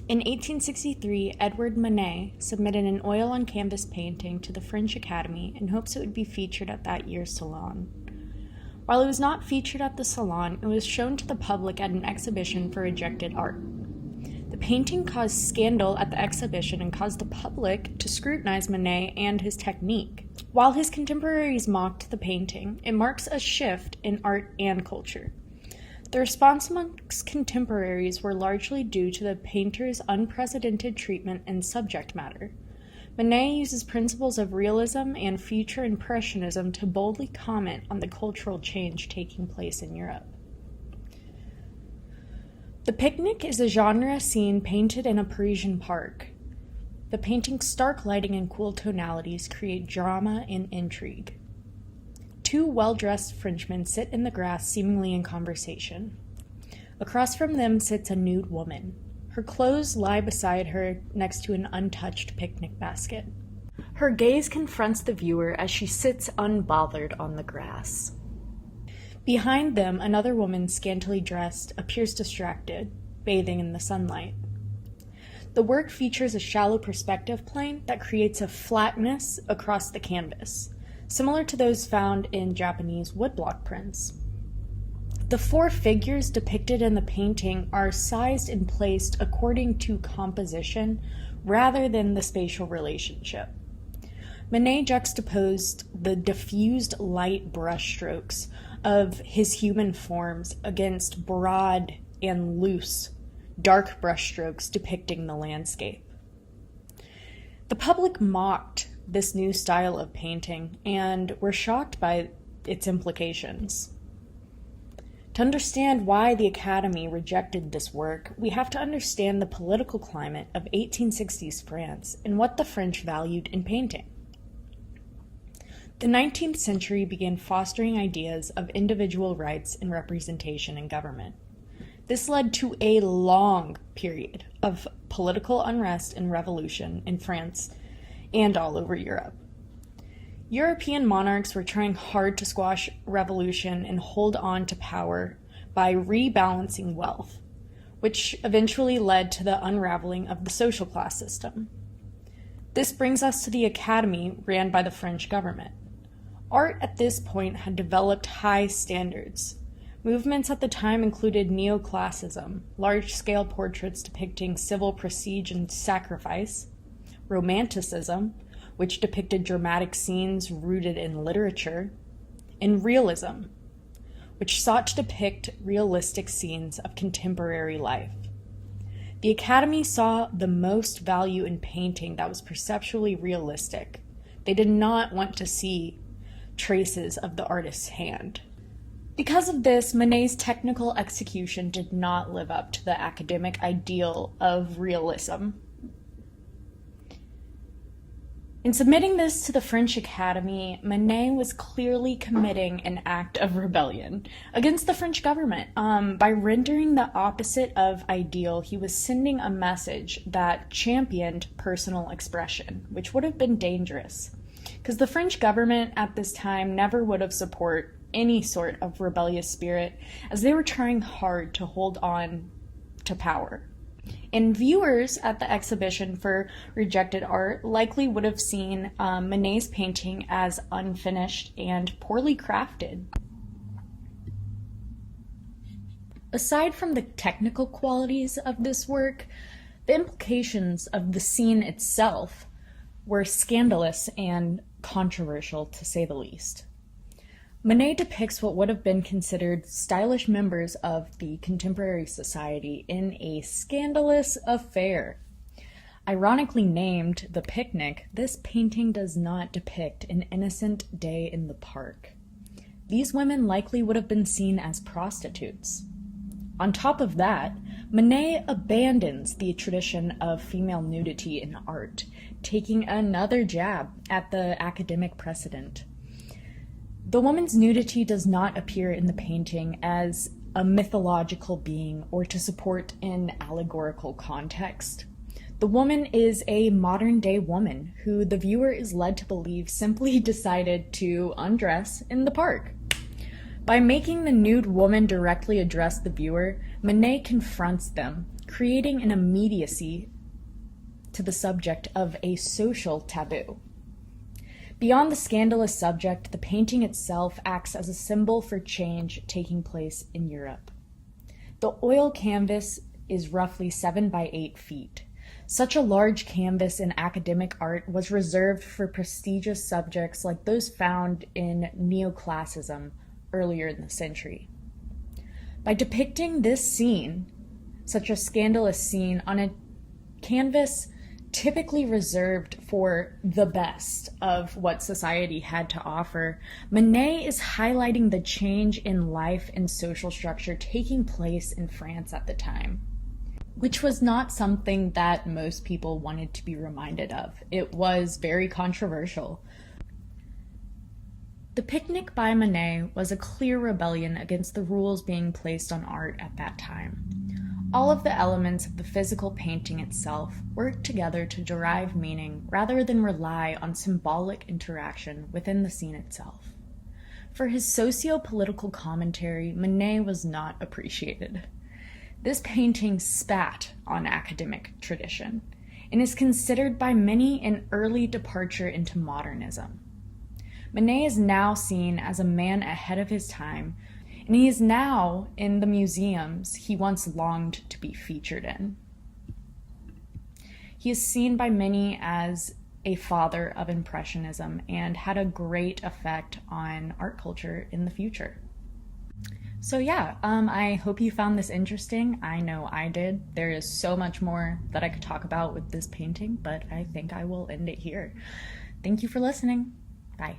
In 1863, Edouard Monet submitted an oil-on-canvas painting to the French Academy in hopes it would be featured at that year's salon. While it was not featured at the salon, it was shown to the public at an exhibition for rejected art. The painting caused scandal at the exhibition and caused the public to scrutinize Monet and his technique. While his contemporaries mocked the painting, it marks a shift in art and culture. The response amongst contemporaries were largely due to the painter's unprecedented treatment and subject matter. Manet uses principles of realism and future impressionism to boldly comment on the cultural change taking place in Europe. The Picnic is a genre scene painted in a Parisian park. The painting's stark lighting and cool tonalities create drama and intrigue. Two well-dressed Frenchmen sit in the grass, seemingly in conversation. Across from them sits a nude woman. Her clothes lie beside her next to an untouched picnic basket. Her gaze confronts the viewer as she sits unbothered on the grass. Behind them, another woman, scantily dressed, appears distracted, bathing in the sunlight. The work features a shallow perspective plane that creates a flatness across the canvas, similar to those found in Japanese woodblock prints. The four figures depicted in the painting are sized and placed according to composition rather than the spatial relationship. Manet juxtaposed the diffused light brushstrokes of his human forms against broad and loose, dark brushstrokes depicting the landscape. The public mocked this new style of painting and were shocked by its implications. To understand why the Academy rejected this work, we have to understand the political climate of 1860s France and what the French valued in painting. The 19th century began fostering ideas of individual rights and representation in government. This led to a long period of political unrest and revolution in France and all over Europe. European monarchs were trying hard to squash revolution and hold on to power by rebalancing wealth, which eventually led to the unraveling of the social class system. This brings us to the Academy ran by the French government. Art at this point had developed high standards. Movements at the time included neoclassicism, large-scale portraits depicting civil prestige and sacrifice, Romanticism, which depicted dramatic scenes rooted in literature, and realism, which sought to depict realistic scenes of contemporary life. The Academy saw the most value in painting that was perceptually realistic. They did not want to see traces of the artist's hand. Because of this, Manet's technical execution did not live up to the academic ideal of realism. In submitting this to the French Academy, Manet was clearly committing an act of rebellion against the French government. By rendering the opposite of ideal, he was sending a message that championed personal expression, which would have been dangerous, because the French government at this time never would have supported any sort of rebellious spirit, as they were trying hard to hold on to power. And viewers at the exhibition for rejected art likely would have seen Manet's painting as unfinished and poorly crafted. Aside from the technical qualities of this work, the implications of the scene itself were scandalous and controversial, to say the least. Manet depicts what would have been considered stylish members of the contemporary society in a scandalous affair. Ironically named The Picnic, this painting does not depict an innocent day in the park. These women likely would have been seen as prostitutes. On top of that, Manet abandons the tradition of female nudity in art, taking another jab at the academic precedent. The woman's nudity does not appear in the painting as a mythological being or to support an allegorical context. The woman is a modern-day woman who the viewer is led to believe simply decided to undress in the park. By making the nude woman directly address the viewer, Manet confronts them, creating an immediacy to the subject of a social taboo. Beyond the scandalous subject, the painting itself acts as a symbol for change taking place in Europe. The oil canvas is roughly 7 by 8 feet. Such a large canvas in academic art was reserved for prestigious subjects like those found in neoclassicism earlier in the century. By depicting this scene, such a scandalous scene, on a canvas typically reserved for the best of what society had to offer, Manet is highlighting the change in life and social structure taking place in France at the time, which was not something that most people wanted to be reminded of. It was very controversial. The Picnic by Manet was a clear rebellion against the rules being placed on art at that time. All of the elements of the physical painting itself worked together to derive meaning rather than rely on symbolic interaction within the scene itself. For his socio-political commentary, Manet was not appreciated. This painting spat on academic tradition and is considered by many an early departure into modernism. Manet is now seen as a man ahead of his time, and he is now in the museums he once longed to be featured in. He is seen by many as a father of Impressionism and had a great effect on art culture in the future. So yeah, I hope you found this interesting. I know I did. There is so much more that I could talk about with this painting, but I think I will end it here. Thank you for listening. Bye.